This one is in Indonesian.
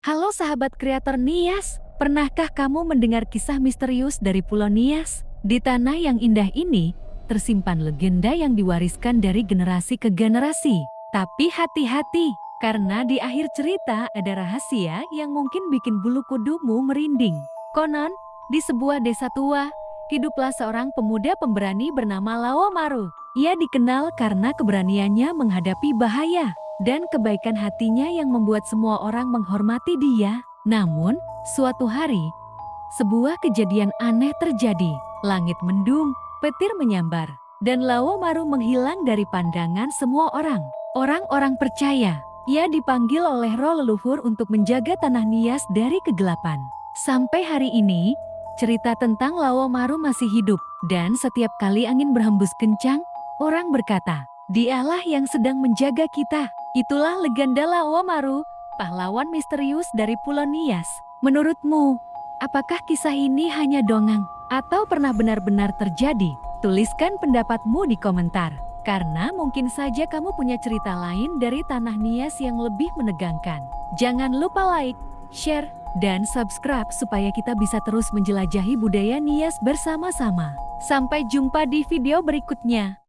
Halo sahabat kreator Nias, pernahkah kamu mendengar kisah misterius dari Pulau Nias? Di tanah yang indah ini, tersimpan legenda yang diwariskan dari generasi ke generasi. Tapi hati-hati, karena di akhir cerita ada rahasia yang mungkin bikin bulu kudumu merinding. Konon, di sebuah desa tua, hiduplah seorang pemuda pemberani bernama Laomaru. Ia dikenal karena keberaniannya menghadapi bahaya dan kebaikan hatinya yang membuat semua orang menghormati dia. Namun, suatu hari, sebuah kejadian aneh terjadi. Langit mendung, petir menyambar, dan Laomaru menghilang dari pandangan semua orang. Orang-orang percaya, ia dipanggil oleh roh leluhur untuk menjaga tanah Nias dari kegelapan. Sampai hari ini, cerita tentang Laomaru masih hidup, dan setiap kali angin berhembus kencang, orang berkata, "Dialah yang sedang menjaga kita." Itulah legenda Laomaru, pahlawan misterius dari Pulau Nias. Menurutmu, apakah kisah ini hanya dongeng atau pernah benar-benar terjadi? Tuliskan pendapatmu di komentar, karena mungkin saja kamu punya cerita lain dari tanah Nias yang lebih menegangkan. Jangan lupa like, share, dan subscribe supaya kita bisa terus menjelajahi budaya Nias bersama-sama. Sampai jumpa di video berikutnya.